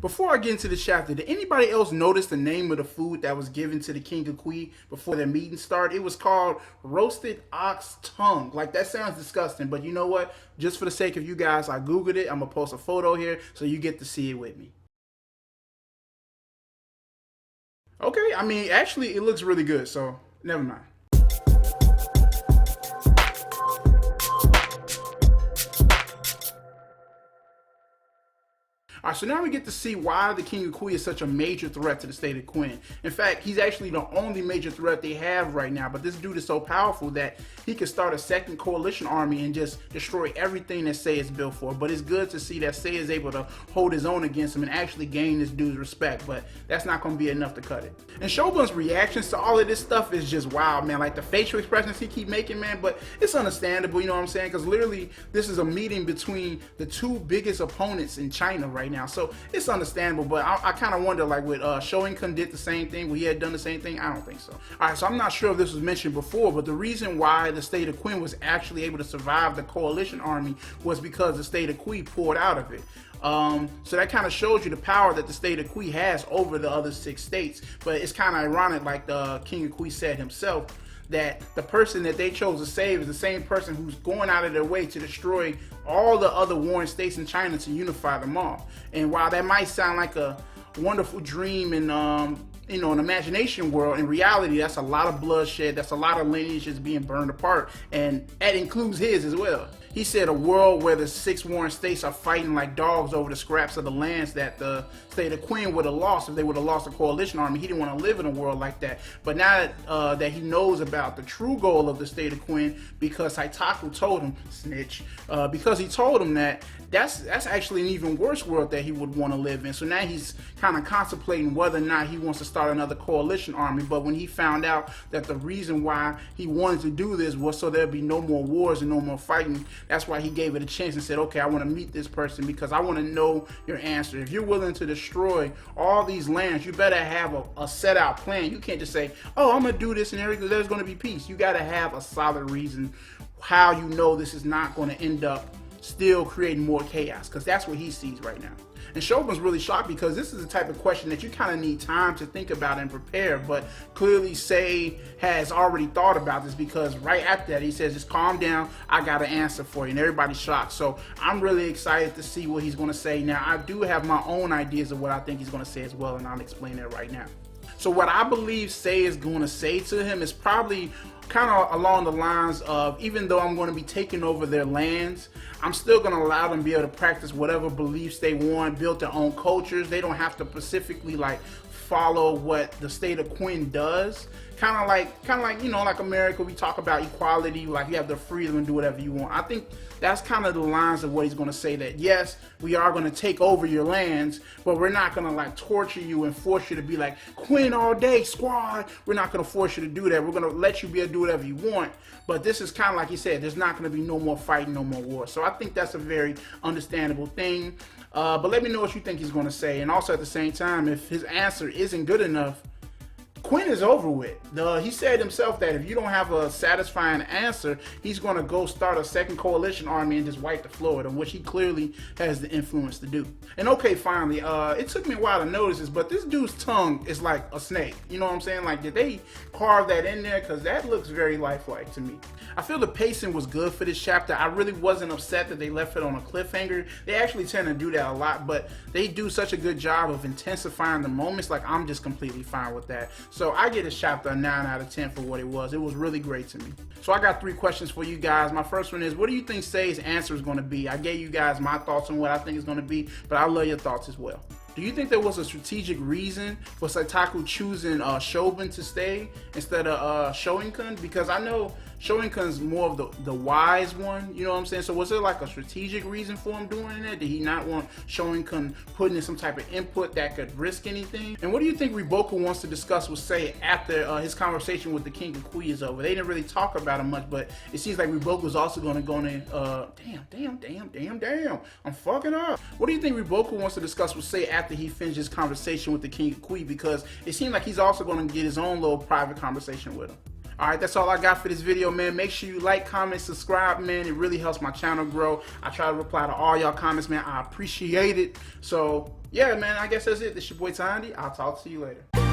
Before I get into the chapter, did anybody else notice the name of the food that was given to the king of Kui before their meeting started? It was called roasted ox tongue. Like, that sounds disgusting, but you know what? Just for the sake of you guys, I Googled it. I'm going to post a photo here so you get to see it with me. Okay, I mean, actually, it looks really good, so never mind. All right, so now we get to see why the King of Kui is such a major threat to the state of QIN. In fact, he's actually the only major threat they have right now, but this dude is so powerful that he could start a second coalition army and just destroy everything that Sei is built for. But it's good to see that Sei is able to hold his own against him and actually gain this dude's respect, but that's not going to be enough to cut it. And Shogun's reactions to all of this stuff is just wild, man. Like the facial expressions he keep making, man, but it's understandable, you know what I'm saying? Because literally, this is a meeting between the two biggest opponents in China right now. So it's understandable, but I kind of wonder, like, would Shoin-kun did the same thing? Would he had done the same thing? I don't think so. All right, so I'm not sure if this was mentioned before, but the reason why the state of QIN was actually able to survive the coalition army was because the state of Kui poured out of it. So that kind of shows you the power that the state of Kui has over the other 6 states. But it's kind of ironic, like the King of Kui said himself, that the person that they chose to save is the same person who's going out of their way to destroy all the other warring states in China to unify them all. And while that might sound like a wonderful dream in you know, an imagination world, in reality, that's a lot of bloodshed, that's a lot of lineages being burned apart, and that includes his as well. He said a world where the 6 warring states are fighting like dogs over the scraps of the lands that the state of QIN would have lost if they would have lost a coalition army. He didn't want to live in a world like that. But now that he knows about the true goal of the state of QIN, because Haitaku told him, snitch, because he told him that's actually an even worse world that he would want to live in. So now he's kind of contemplating whether or not he wants to start another coalition army. But when he found out that the reason why he wanted to do this was so there'd be no more wars and no more fighting, that's why he gave it a chance and said, okay, I want to meet this person because I want to know your answer. If you're willing to destroy all these lands, you better have a set out plan. You can't just say, oh, I'm going to do this and there's going to be peace. You got to have a solid reason how you know this is not going to end up still creating more chaos, because that's what he sees right now. And Shogun's really shocked because this is the type of question that you kind of need time to think about and prepare, but clearly Sei has already thought about this, because right after that he says, just calm down, I got an answer for you, and everybody's shocked. So I'm really excited to see what he's going to say. Now, I do have my own ideas of what I think he's going to say as well, and I'll explain that right now. So what I believe Sei is going to say to him is probably kind of along the lines of, even though I'm going to be taking over their lands, I'm still going to allow them to be able to practice whatever beliefs they want, build their own cultures. They don't have to specifically like follow what the state of QIN does. Kind of like, you know, like America, we talk about equality, like you have the freedom to do whatever you want. I think that's kind of the lines of what he's going to say, that yes, we are going to take over your lands, but we're not going to like torture you and force you to be like QIN all day, squad. We're not going to force you to do that. We're going to let you be able to do whatever you want. But this is kind of like he said, there's not going to be no more fighting, no more war. So I think that's a very understandable thing. But let me know what you think he's going to say. And also at the same time, if his answer isn't good enough, QIN is over with. He said himself that if you don't have a satisfying answer, he's going to go start a second coalition army and just wipe the floor with them, which he clearly has the influence to do. And okay, finally, it took me a while to notice this, but this dude's tongue is like a snake. You know what I'm saying? Like, did they carve that in there? Because that looks very lifelike to me. I feel the pacing was good for this chapter. I really wasn't upset that they left it on a cliffhanger. They actually tend to do that a lot, but they do such a good job of intensifying the moments. Like, I'm just completely fine with that. So I get this chapter a 9 out of 10 for what it was. It was really great to me. So I got 3 questions for you guys. My first one is, what do you think Sei's answer is going to be? I gave you guys my thoughts on what I think is going to be, but I love your thoughts as well. Do you think there was a strategic reason for Saitaku choosing Shogun to stay instead of Shoin-kun? Because I know Shoin-kun's more of the wise one, you know what I'm saying? So was there like a strategic reason for him doing that? Did he not want Shoin-kun putting in some type of input that could risk anything? And what do you think Riboku wants to discuss with Sei after his conversation with the King of Kui is over? They didn't really talk about him much, but it seems like Riboku's also going to go in, damn, I'm fucking up. What do you think Riboku wants to discuss with Sei after he finished his conversation with the King of Kui? Because it seems like he's also going to get his own little private conversation with him. All right, that's all I got for this video, man. Make sure you like, comment, subscribe, man. It really helps my channel grow. I try to reply to all y'all comments, man. I appreciate it. So, yeah, man, I guess that's it. This your boy Tehondi. I'll talk to you later.